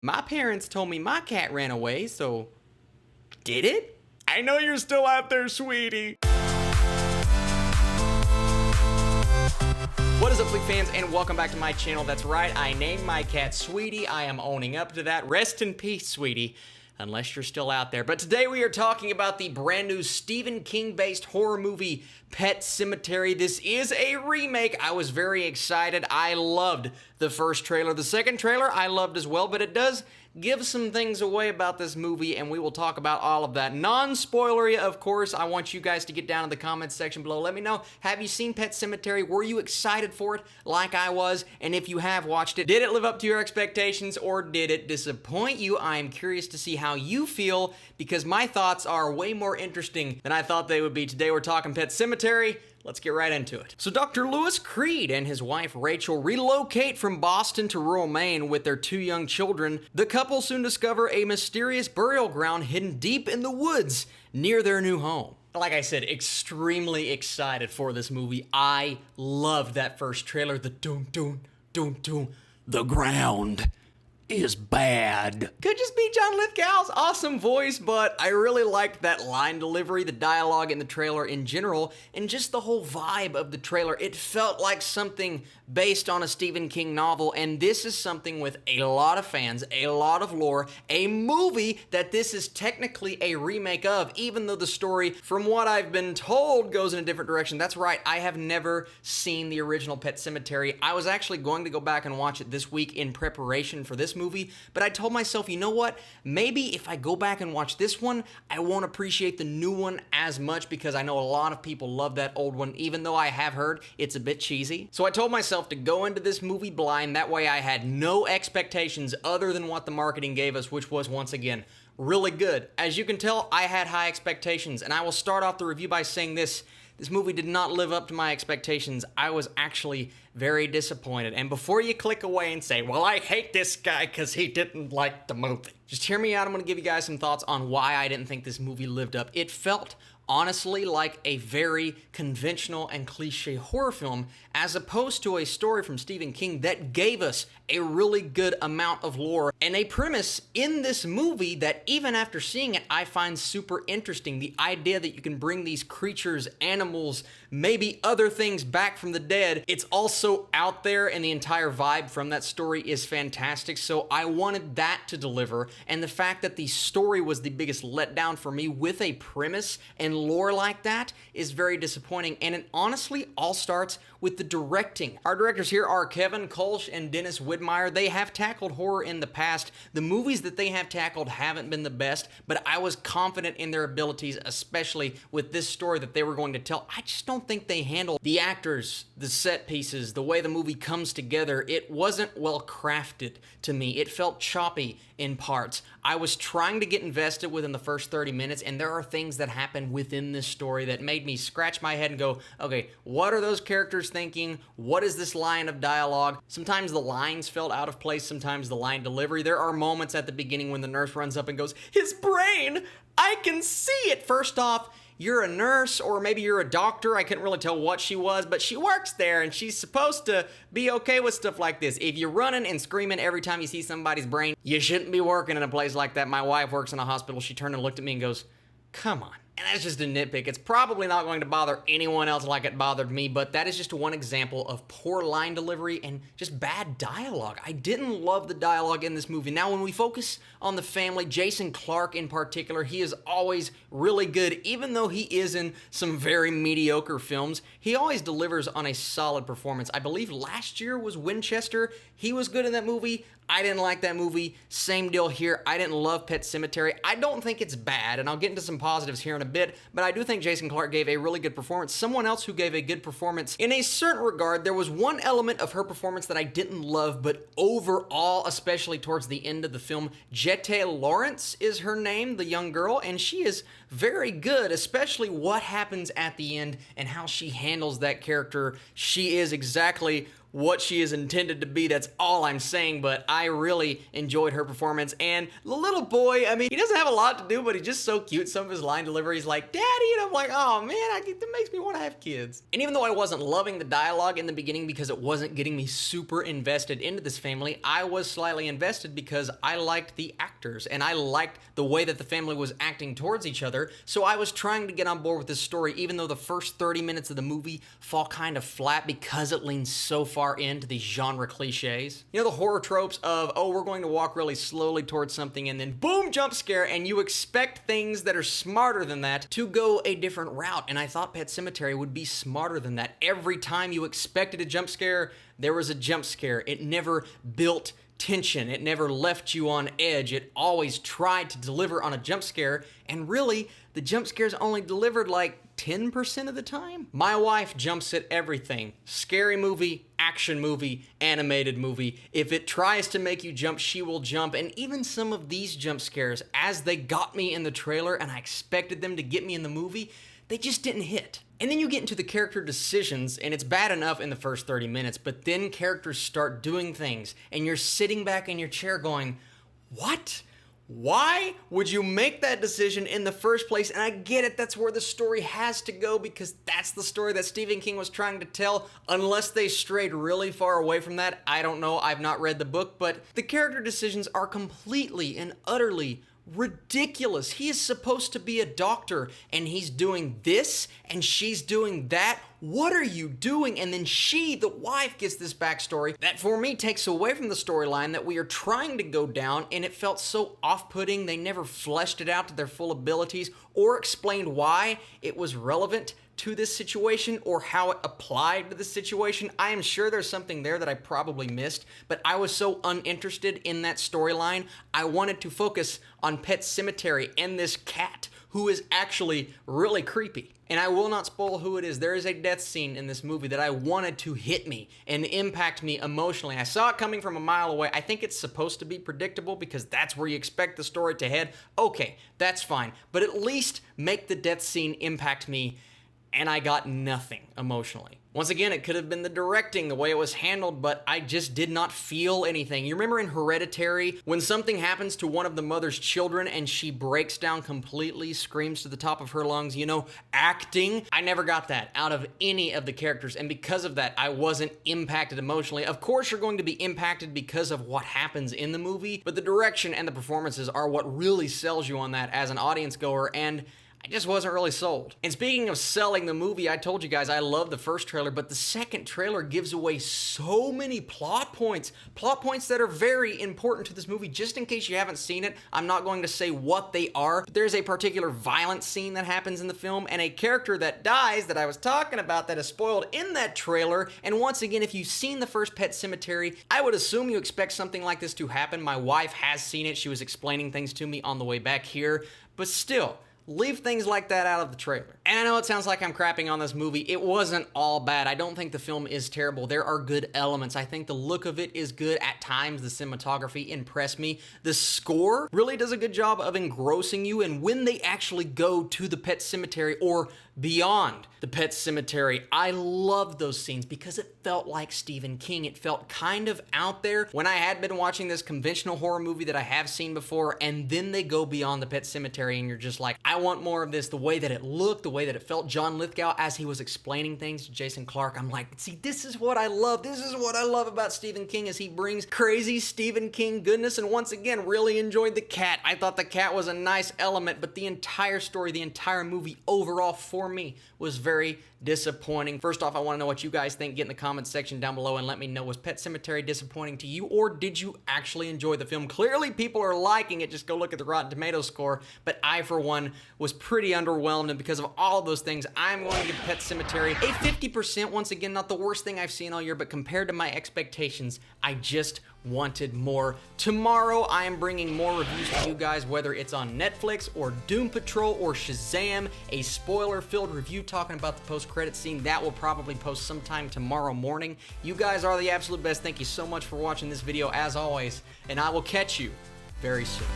My parents told me my cat ran away, so did it? I know you're still out there, sweetie. What is up, Fleek fans, and welcome back to my channel. That's right, I named my cat Sweetie. I am owning up to that. Rest in peace, Sweetie, unless you're still out there. But today we are talking about the brand new Stephen King-based horror movie, Pet Sematary. This is a remake. I was very excited. I loved the first trailer. The second trailer I loved as well, but it does give some things away about this movie, and we will talk about all of that. Non-spoilery, of course. I want you guys to get down in the comments section below. Let me know, have you seen Pet Sematary? Were you excited for it like I was? And if you have watched it, did it live up to your expectations or did it disappoint you? I am curious to see how you feel because my thoughts are way more interesting than I thought they would be. Today we're talking Pet Sematary. Let's get right into it. So Dr. Lewis Creed and his wife Rachel relocate from Boston to rural Maine with their two young children. The couple soon discover a mysterious burial ground hidden deep in the woods near their new home. Like I said, extremely excited for this movie. I loved that first trailer. The doom, doom, doom, doom. The ground is bad. Could just be John Lithgow's awesome voice, but I really liked that line delivery, the dialogue in the trailer in general, and just the whole vibe of the trailer. It felt like something based on a Stephen King novel, and this is something with a lot of fans, a lot of lore, a movie that this is technically a remake of, even though the story, from what I've been told, goes in a different direction. That's right, I have never seen the original Pet Sematary. I was actually going to go back and watch it this week in preparation for this movie, but I told myself, you know what, maybe if I go back and watch this one, I won't appreciate the new one as much because I know a lot of people love that old one, even though I have heard it's a bit cheesy. So I told myself to go into this movie blind, that way I had no expectations other than what the marketing gave us, which was, once again, really good. As you can tell, I had high expectations, and I will start off the review by saying this. This movie did not live up to my expectations. I was actually very disappointed. And before you click away and say, well, I hate this guy because he didn't like the movie, just hear me out. I'm going to give you guys some thoughts on why I didn't think this movie lived up. It felt honestly like a very conventional and cliche horror film as opposed to a story from Stephen King that gave us a really good amount of lore and a premise in this movie that even after seeing it, I find super interesting. The idea that you can bring these creatures, animals, maybe other things back from the dead, it's also out there, and the entire vibe from that story is fantastic. So I wanted that to deliver, and the fact that the story was the biggest letdown for me with a premise and lore like that is very disappointing, and it honestly all starts with the directing. Our directors here are Kevin Kolsch and Dennis Widmeyer. They have tackled horror in the past. The movies that they have tackled haven't been the best, but I was confident in their abilities, especially with this story that they were going to tell. I just don't think they handled the actors, the set pieces, the way the movie comes together. It wasn't well crafted to me. It felt choppy in parts. I was trying to get invested within the first 30 minutes, and there are things that happen within this story that made me scratch my head and go, okay, what are those characters thinking? What is this line of dialogue? Sometimes the lines felt out of place, sometimes the line delivery. There are moments at the beginning when the nurse runs up and goes, his brain, I can see it. First off, you're a nurse, or maybe you're a doctor. I couldn't really tell what she was, but she works there, and she's supposed to be okay with stuff like this. If you're running and screaming every time you see somebody's brain, you shouldn't be working in a place like that. My wife works in a hospital. She turned and looked at me and goes, come on. And that's just a nitpick. It's probably not going to bother anyone else like it bothered me, but that is just one example of poor line delivery and just bad dialogue. I didn't love the dialogue in this movie. Now, when we focus on the family, Jason Clarke in particular, he is always really good. Even though he is in some very mediocre films, he always delivers on a solid performance. I believe last year was Winchester. He was good in that movie. I didn't like that movie. Same deal here. I didn't love Pet Sematary. I don't think it's bad, and I'll get into some positives here in a bit, but I do think Jason Clarke gave a really good performance. Someone else who gave a good performance in a certain regard, there was one element of her performance that I didn't love, but overall, especially towards the end of the film, Jette Lawrence is her name, the young girl, and she is very good, especially what happens at the end and how she handles that character. She is exactly what she is intended to be. That's all I'm saying, but I really enjoyed her performance. And the little boy, I mean, he doesn't have a lot to do, but he's just so cute. Some of his line delivery is like, Daddy, and I'm like, oh man, that makes me want to have kids. And even though I wasn't loving the dialogue in the beginning because it wasn't getting me super invested into this family, I was slightly invested because I liked the actors and I liked the way that the family was acting towards each other. So I was trying to get on board with this story, even though the first 30 minutes of the movie fall kind of flat because it leans so far into these genre cliches. You know, the horror tropes of, oh, we're going to walk really slowly towards something and then boom, jump scare, and you expect things that are smarter than that to go a different route. And I thought Pet Sematary would be smarter than that. Every time you expected a jump scare, there was a jump scare. It never built tension. It never left you on edge. It always tried to deliver on a jump scare, and really, the jump scares only delivered like 10% of the time. My wife jumps at everything. Scary movie, action movie, animated movie. If it tries to make you jump, she will jump. And even some of these jump scares, as they got me in the trailer and I expected them to get me in the movie, they just didn't hit. And then you get into the character decisions, and it's bad enough in the first 30 minutes, but then characters start doing things, and you're sitting back in your chair going, what? Why would you make that decision in the first place? And I get it, that's where the story has to go because that's the story that Stephen King was trying to tell. Unless they strayed really far away from that, I don't know, I've not read the book, but the character decisions are completely and utterly ridiculous. He is supposed to be a doctor and he's doing this and she's doing that. What are you doing? And then she, the wife, gets this backstory that for me takes away from the storyline that we are trying to go down, and it felt so off-putting. They never fleshed it out to their full abilities or explained why it was relevant to this situation or how it applied to the situation. I am sure there's something there that I probably missed, but I was so uninterested in that storyline. I wanted to focus on Pet Sematary and this cat who is actually really creepy. And I will not spoil who it is. There is a death scene in this movie that I wanted to hit me and impact me emotionally. I saw it coming from a mile away. I think it's supposed to be predictable because that's where you expect the story to head. Okay, that's fine. But at least make the death scene impact me, and I got nothing emotionally. Once again, it could have been the directing, the way it was handled, but I just did not feel anything. You remember in Hereditary, when something happens to one of the mother's children and she breaks down completely, screams to the top of her lungs, you know, acting? I never got that out of any of the characters, and because of that, I wasn't impacted emotionally. Of course, you're going to be impacted because of what happens in the movie, but the direction and the performances are what really sells you on that as an audience goer, and I just wasn't really sold. And speaking of selling the movie, I told you guys I love the first trailer, but the second trailer gives away so many plot points that are very important to this movie. Just in case you haven't seen it, I'm not going to say what they are, but there's a particular violent scene that happens in the film and a character that dies that I was talking about that is spoiled in that trailer. And once again, if you've seen the first Pet Sematary, I would assume you expect something like this to happen. My wife has seen it. She was explaining things to me on the way back here, but still, leave things like that out of the trailer. And I know it sounds like I'm crapping on this movie. It wasn't all bad. I don't think the film is terrible. There are good elements. I think the look of it is good. At times, the cinematography impressed me. The score really does a good job of engrossing you, and when they actually go to the Pet Sematary or beyond the Pet Sematary, I loved those scenes because it felt like Stephen King. It felt kind of out there when I had been watching this conventional horror movie that I have seen before, and then they go beyond the Pet Sematary and you're just like, I want more of this. The way that it looked, the way that it felt. John Lithgow, as he was explaining things to Jason Clarke, I'm like, see, this is what I love. This is what I love about Stephen King, as he brings crazy Stephen King goodness. And once again, really enjoyed the cat. I thought the cat was a nice element, but the entire story, the entire movie overall for me was very disappointing. First off, I want to know what you guys think. Get in the comments section down below and let me know, was Pet Sematary disappointing to you, or did you actually enjoy the film? Clearly people are liking it. Just go look at the Rotten Tomatoes score, but I for one was pretty underwhelmed, and because of all of those things, I'm going to give Pet Sematary a 50%. Once again, not the worst thing I've seen all year, but compared to my expectations, I just wanted more. Tomorrow, I am bringing more reviews to you guys, whether it's on Netflix or Doom Patrol or Shazam, a spoiler-filled review talking about the post-credit scene. That will probably post sometime tomorrow morning. You guys are the absolute best. Thank you so much for watching this video, as always, and I will catch you very soon.